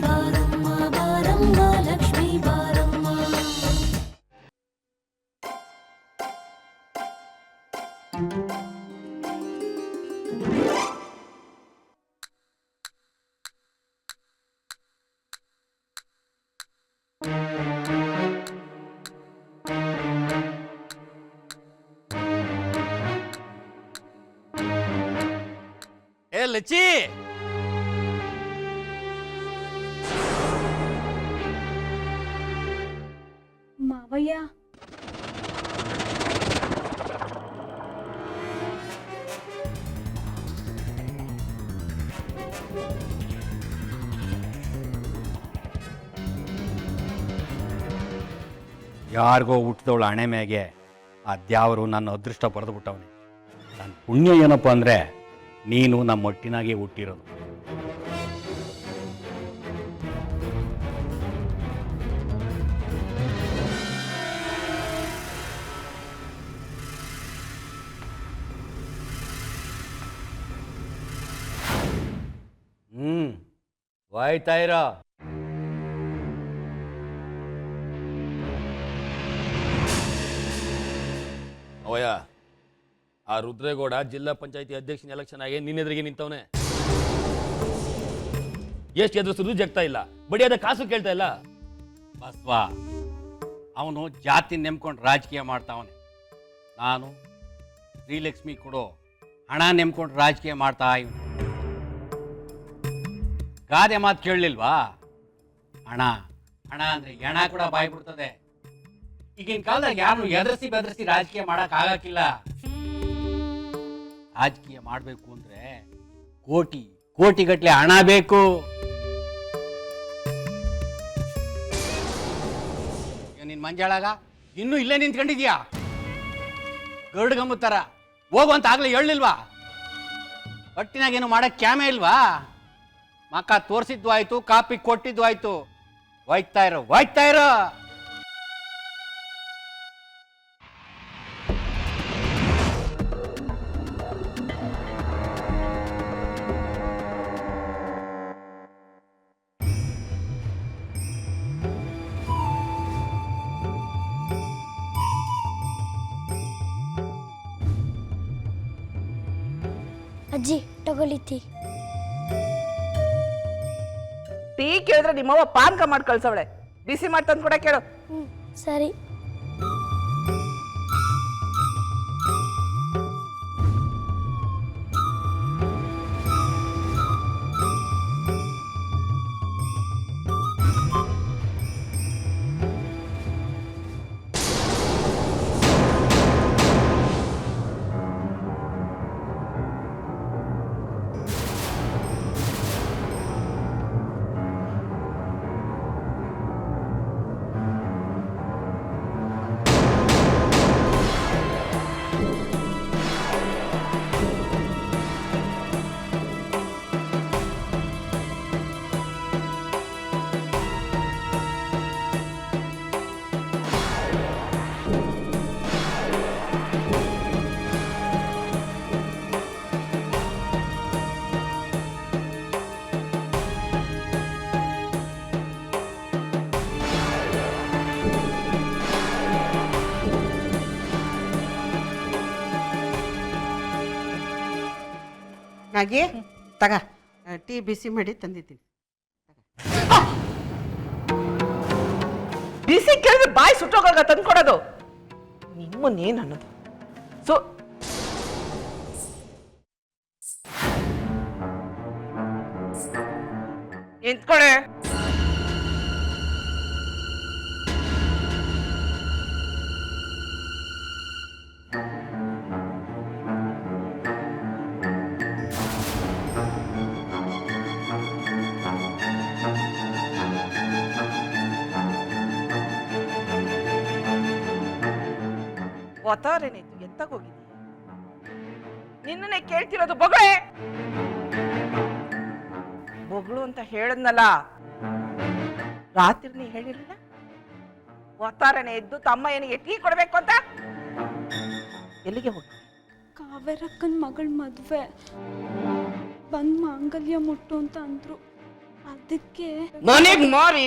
ಬಾರಮ್ಮ ಬಾರಮ್ಮ ಲಕ್ಷ್ಮೀ ಬಾರಮ್ಮ. ಏ ಲಚ್ಚಿ, ಮಾವಯ್ಯ, ಯಾರಿಗೋ ಹುಟ್ಟಿದವಳು ಹಣೆ ಮ್ಯಾಗೆ ಆ ದ್ಯಾವರು ನನ್ನ ಅದೃಷ್ಟ ಬರೆದು ಬಿಟ್ಟವನೆ. ನನ್ನ ಪುಣ್ಯ ಏನಪ್ಪ ಅಂದರೆ ನೀನು ನಮ್ಮ ಒಟ್ಟಿನಾಗೆ ಹುಟ್ಟಿರೋದು. ಹೋಯ್ತಾ ಇರೋ. ಅವಯ್ಯ, ಆ ರುದ್ರೇಗೌಡ ಜಿಲ್ಲಾ ಪಂಚಾಯತಿ ಅಧ್ಯಕ್ಷನ ಎಲೆಕ್ಷನ್ ಆಗಿ ನಿನ್ನೆದ್ರಿಗೆ ನಿಂತವನೆ. ಎಷ್ಟು ಎದುರಿಸಿದ್ರು ಜಗ್ತಾ ಇಲ್ಲ, ಬಡಿಯಾದ ಕಾಸು ಕೇಳ್ತಾ ಇಲ್ಲ. ಬಸ್ವ, ಅವನು ಜಾತಿ ನೆಮ್ಕೊಂಡು ರಾಜಕೀಯ ಮಾಡ್ತಾವನೆ. ನಾನು ಶ್ರೀಲಕ್ಷ್ಮಿ ಕೊಡೋ ಹಣ ನೆಮ್ಕೊಂಡು ರಾಜಕೀಯ ಮಾಡ್ತಾ ಇವನು. ಗಾದೆ ಮಾತು ಕೇಳಲಿಲ್ವಾ? ಹಣ ಹಣ ಅಂದ್ರೆ ಹೆಣ ಕೂಡ ಬಾಯ್ ಬಿಡ್ತದೆ. ಈಗಿನ ಕಾಲದಾಗ ಯಾರು ಎದರ್ಸಿ ಬೆದರ್ಸಿ ರಾಜಕೀಯ ಮಾಡಕ್ ಆಗಕ್ಕಿಲ್ಲ. ರಾಜಕೀಯ ಮಾಡಬೇಕು ಅಂದ್ರೆ ಕೋಟಿ ಕೋಟಿಗಟ್ಲೆ ಹಣ ಬೇಕು. ನಿನ್ ಮಂಜಾಳಾಗ ಇನ್ನೂ ಇಲ್ಲೇ ನಿಂತ್ಕೊಂಡಿದ್ಯಾ? ಗರುಡ್ಗಂಬ ತರ ಹೋಗುವಂತ ಆಗ್ಲೇ ಹೇಳಿಲ್ವಾ? ಒಟ್ಟಿನಾಗೇನು ಮಾಡಕ್ ಕ್ಯಾಮೆ ಇಲ್ವಾ? ಮಕ್ಕ ತೋರಿಸಿದ್ದು ಆಯ್ತು, ಕಾಪಿ ಕೊಟ್ಟಿದ್ದು ಆಯ್ತು. ಹೋಯ್ತಾ ಇರೋ, ಹೋಯ್ತಾ ಇರೋ. ಅಜ್ಜಿ ತಗೊಳ್ಳಿ ಟೀ. ಟೀ ಕೇಳಿದ್ರೆ ನಿಮ್ಮವ್ವ ಪಾನ್ಕ ಮಾಡಿ ಕಳ್ಸವಳೆ. ಬಿಸಿ ಮಾಡಿ ತಂದು ಕೂಡ ಕೇಳು. ಸರಿ. ನಾಗಿ ತಗ, ಟೀ ಬಿಸಿ ಮಾಡಿ ತಂದಿದ್ದೀನಿ. ಬಿಸಿ ಕೇಳಿದ್ರೆ ಬಾಯಿ ಸುಟ್ಟೋಗ ತಂದ್ಕೊಡೋದು. ನಿಮ್ಮನ್ನೇನು ಅನ್ನೋದು? ಸೊ ನಿಂತ್ಕೊಳೆ. ಒತ್ತಾರೇನಿತ್ತು, ಎತ್ತಾಗೋಗಿದ್ದೀಯ? ನಿನ್ನನ್ನೇ ಕೇಳ್ತಿರೋದು. ಬೊಗಳೆ ಬೊಗಳು ಅಂತ ಹೇಳದ್ನಲ್ಲ, ರಾತ್ರಿ ನೀ ಹೇಳಿರಲಿಲ್ಲ ಒತ್ತಾರನೆ ಎದ್ದು ತಮ್ಮ ಏನಿಗೆ ಟೀ ಕೊಡ್ಬೇಕು ಅಂತ? ಎಲ್ಲಿಗೆ ಹೋಗಿ? ಕಾವೇರಕ್ಕನ ಮಗಳ ಮದುವೆ ಬಂದ್ ಮಾಂಗಲ್ಯ ಮುಟ್ಟು ಅಂತ ಅಂದ್ರು. ಅದಕ್ಕೆ ನನಗ್ ಮಾರಿ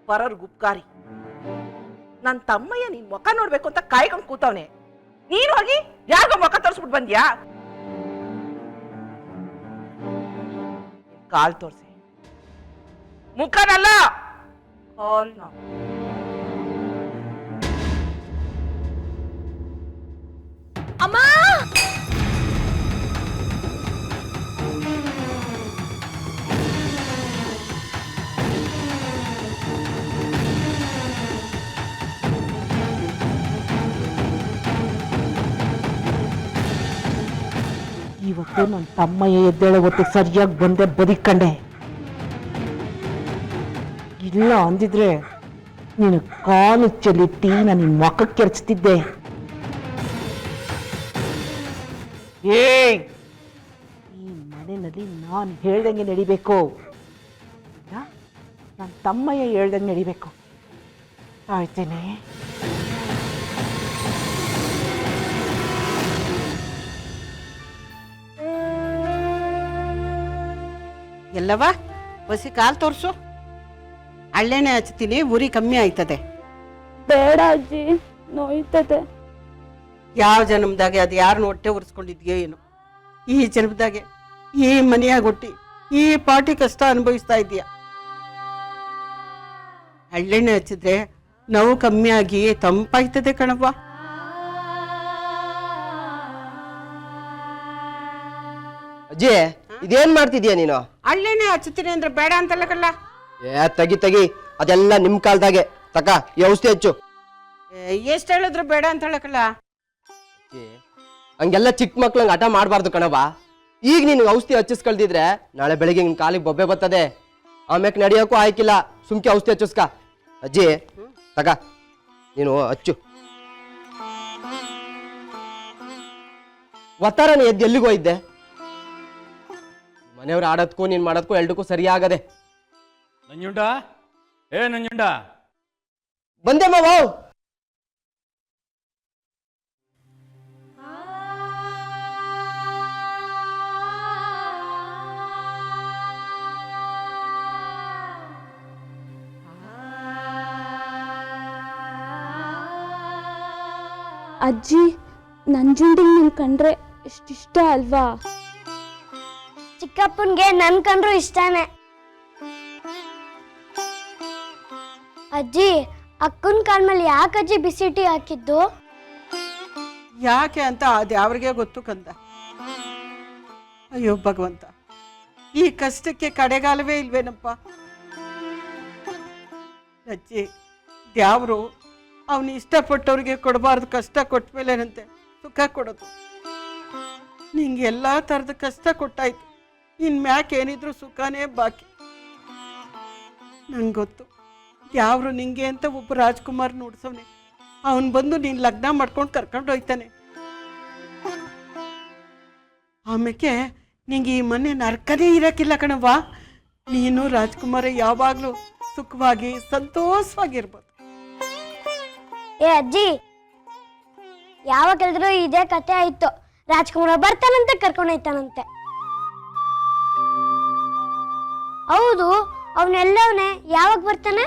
ಬರೋರ್ ಗುಪ್ಕಾರಿ. ನನ್ ತಮ್ಮಯ್ಯ ನಿನ್ ಮುಖ ನೋಡ್ಬೇಕು ಅಂತ ಕಾಯ್ಕೊಂಡ್ ಕೂತವ್ನೆ. ನೀನ್ ಹೋಗಿ ಯಾರಿಗೋ ಮುಖ ತೋರಿಸ್ಬಿಟ್ಟು ಬಂದ್ಯಾ? ಕಾಲ್ ತೋರ್ಸಿ, ಮುಖನಲ್ಲ ಕಾಲ್ನ. ಅಮ್ಮ ಇವತ್ತು ನನ್ನ ತಮ್ಮಯ್ಯ ಎದ್ದೇಳೋ ಹೊತ್ತು ಸರಿಯಾಗಿ ಬಂದೆ ಬದುಕಂಡೆ. ಇಲ್ಲ ಅಂದಿದ್ರೆ ನೀನು ಕಾಲು ಚೆಲ್ಲಿಟ್ಟಿ ನಾನು ನಿನ್ನ ಮುಖಕ್ಕೆ ಕೆರ್ಚ್ತಿದ್ದೆ. ಈ ಮನೆಯಲ್ಲಿ ನಾನು ಹೇಳ್ದಂಗೆ ನಡಿಬೇಕು, ನನ್ನ ತಮ್ಮಯ್ಯ ಹೇಳ್ದಂಗೆ ನಡಿಬೇಕು. ಆಯ್ತೇನೆ? ಎಲ್ಲವ ಬಸಿ ಕಾಲು ತೋರಿಸು. ಹಳ್ಳೆಣ್ಣೆ ಹಚ್ತೀನಿ, ಉರಿ ಕಮ್ಮಿ ಆಯ್ತದೆ. ಬೇಡ ಅಜ್ಜಿ, ನೋಯ್ತದೆ. ಯಾವ ಜನ್ಮದಾಗೆ ಅದು ಯಾರನ್ನ ಹೊಟ್ಟೆ ಉರಿಸ್ಕೊಂಡಿದ್ಯೋ ಏನು, ಈ ಜನ್ಮದಾಗೆ ಈ ಮನೆಯಾಗ ಹುಟ್ಟಿ ಈ ಪಾಟಿ ಕಷ್ಟ ಅನುಭವಿಸ್ತಾ ಇದೀಯ. ಹಳ್ಳೆಣ್ಣೆ ಹಚ್ಚಿದ್ರೆ ನೋವು ಕಮ್ಮಿ ಆಗಿ ತಂಪಾಯ್ತದೆ ಕಣವ್ವ. ಅಜ್ಜಿ ಇದೇನ್ ಮಾಡ್ತಿದ್ಯಾ ನೀನು? ಹಳ್ಳೆಣ್ಣೆ ಹಚ್ಚುತ್ತೀನಿ ಅಂದ್ರೆ ಬೇಡ ಅಂತಲ್ಲ ಕಳ್ಳ. ತೆಗಿ ಅದೆಲ್ಲ ನಿಮ್ ಕಾಲ್ದಾಗೆ. ತಕ ಈ ಔಷಧಿ ಹಚ್ಚು. ಎಷ್ಟು ಹೇಳಿದ್ರು ಬೇಡ ಅಂತ ಹೇಳಕಲ್ಲ. ಹಂಗೆಲ್ಲ ಚಿಕ್ಕ ಮಕ್ಳಂಗ್ ಹಠ ಮಾಡ್ಬಾರ್ದು ಕಣವ. ಈಗ ನೀನು ಔಷಧಿ ಹಚ್ಚಿಸ್ಕೊಳ್ದಿದ್ರೆ ನಾಳೆ ಬೆಳಿಗ್ಗೆ ನಿನ್ ಕಾಲಿಗೆ ಬೊಬ್ಬೆ ಬರ್ತದೆ. ಆಮ್ಯಾಕ್ ನಡಿಯೋಕ್ಕೂ ಆಯ್ಕಿಲ್ಲ. ಸುಮ್ಕೆ ಔಷಧಿ ಹಚ್ಚಿಸ್ಕ. ಅಜ್ಜಿ ತಕ ನೀನು ಹಚ್ಚು. ಒತ್ತಾರನ ಎದ್ದು ಎಲ್ಲಿಗೂ ಹೋಯ್ದೆ? ಮನೆಯವ್ರು ಆಡೋದಕ್ಕೂ ನೀನ್ ಮಾಡೋದಕ್ಕೂ ಎರಡಕ್ಕೂ ಸರಿಯಾಗದೆ. ನಂಜುಂಡ, ನಂಜುಂಡ, ಬಂದೆ ಮಾವ. ಅಜ್ಜಿ, ನಂಜುಂಡಿಗೆ ನಿನ್ ಕಂಡ್ರೆ ಎಷ್ಟಿಷ್ಟ ಅಲ್ವಾ? ಚಿಕ್ಕಪ್ಪನ್ಗೆ ನನ್ ಕಂಡ್ರು ಇಷ್ಟಾನೆ. ಅಜ್ಜಿ, ಅಕ್ಕನ ಕಾಲ್ ಮೇಲೆ ಯಾಕೆ ಅಜ್ಜಿ ಬಿಸಿ ಟೀ ಹಾಕಿದ್ದು? ಯಾಕೆ ಅಂತ ಅದು ಯಾವ್ರಿಗೆ ಗೊತ್ತು ಕಂದ. ಅಯ್ಯೋ ಭಗವಂತ, ಈ ಕಷ್ಟಕ್ಕೆ ಕಡೆಗಾಲವೇ ಇಲ್ವೇನಪ್ಪ. ಅಜ್ಜಿ, ದ್ಯಾವ್ರು ಅವನು ಇಷ್ಟಪಟ್ಟವ್ರಿಗೆ ಕೊಡಬಾರ್ದು, ಕಷ್ಟ ಕೊಟ್ಟ ಮೇಲೇನಂತೆ ಸುಖ ಕೊಡೋದು. ನಿಂಗೆ ಎಲ್ಲ ಥರದ ಕಷ್ಟ ಕೊಟ್ಟಾಯ್ತು, ಇನ್ ಮ್ಯಾಕ್ ಏನಿದ್ರು ಸುಖನೇ ಬಾಕಿ. ನಂಗೆ ಗೊತ್ತು, ದ್ಯಾವ್ರು ನಿಂಗೆ ಅಂತ ಒಬ್ಬ ರಾಜ್ಕುಮಾರ್ ನೋಡ್ಸವ್ನೆ. ಅವನು ಬಂದು ನೀನು ಲಗ್ನ ಮಾಡ್ಕೊಂಡು ಕರ್ಕೊಂಡು ಹೋಯ್ತಾನೆ. ಆಮೇಲೆ ನಿಂಗೆ ಈ ಮನೆ ನರ್ಕನೇ ಇರಕ್ಕಿಲ್ಲ ಕಣವ್ವ. ನೀನು ರಾಜ್ಕುಮಾರ ಯಾವಾಗಲೂ ಸುಖವಾಗಿ ಸಂತೋಷವಾಗಿರ್ಬೋದು. ಏ ಅಜ್ಜಿ, ಯಾವಾಗ ಹೇಳಿದ್ರು ಇದೇ ಕತೆ ಆಯ್ತು. ರಾಜ್ಕುಮಾರ ಬರ್ತಾನಂತೆ, ಕರ್ಕೊಂಡು ಹೋಯ್ತಾನಂತೆ. ಹೌದು, ಅವನೆಲ್ಲವನೇ ಯಾವಾಗ ಬರ್ತಾನೆ?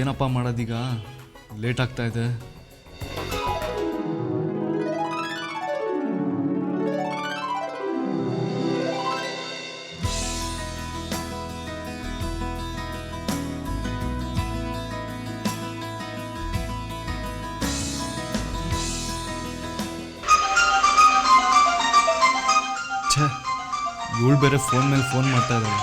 ಏನಪ್ಪ ಮಾಡೋದೀಗ? ಲೇಟ್ ಆಗ್ತಾ ಇದೆ. ಛೇ, ಇವಳು ಬೇರೆ ಫೋನ್ ಮೇಲೆ ಫೋನ್ ಮಾಡ್ತಾ ಇದ್ದಾಳೆ.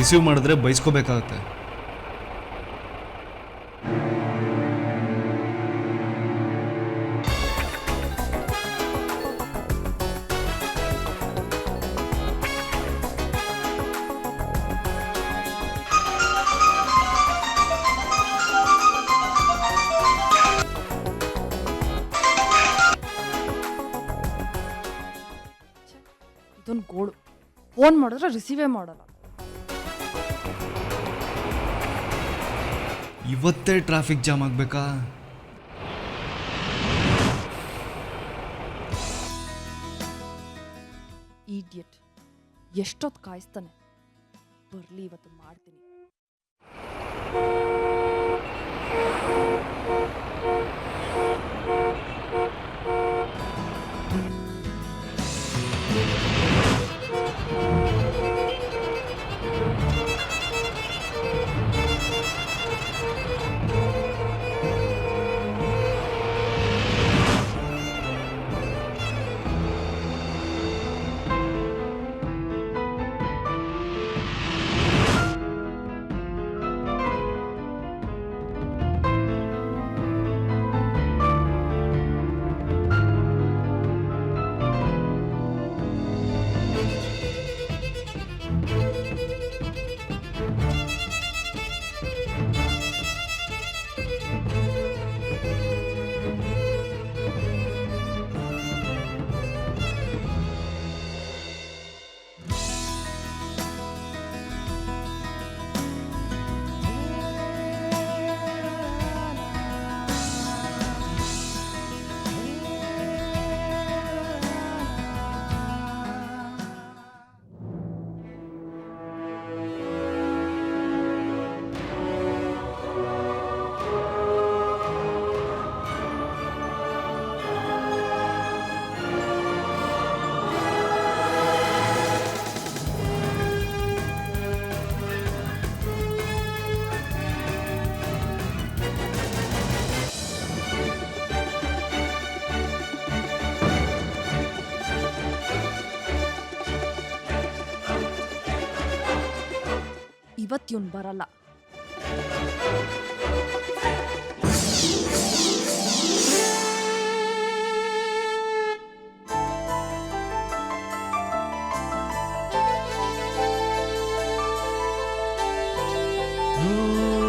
ರಿಸೀವ್ ಮಾಡಿದ್ರೆ ಬೈಸ್ಕೋಬೇಕಾಗತ್ತೆ. ಇದೊಂದು ಗೋಳು. ಫೋನ್ ಮಾಡಿದ್ರೆ ರಿಸೀವೇ ಮಾಡಲ್ಲ. ಇವತ್ತೇ ಟ್ರಾಫಿಕ್ ಜಾಮ್ ಆಗಬೇಕಾ? ಈಡಿಯಟ್, ಎಷ್ಟೊತ್ತು ಕಾಯಿಸ್ತಾನೆ. ಬರ್ಲಿ, ಇವತ್ತು ಮಾಡ್ತೀನಿ. ಇವತ್ತಿವ್ನು ಬರಲ್ಲ. ಓ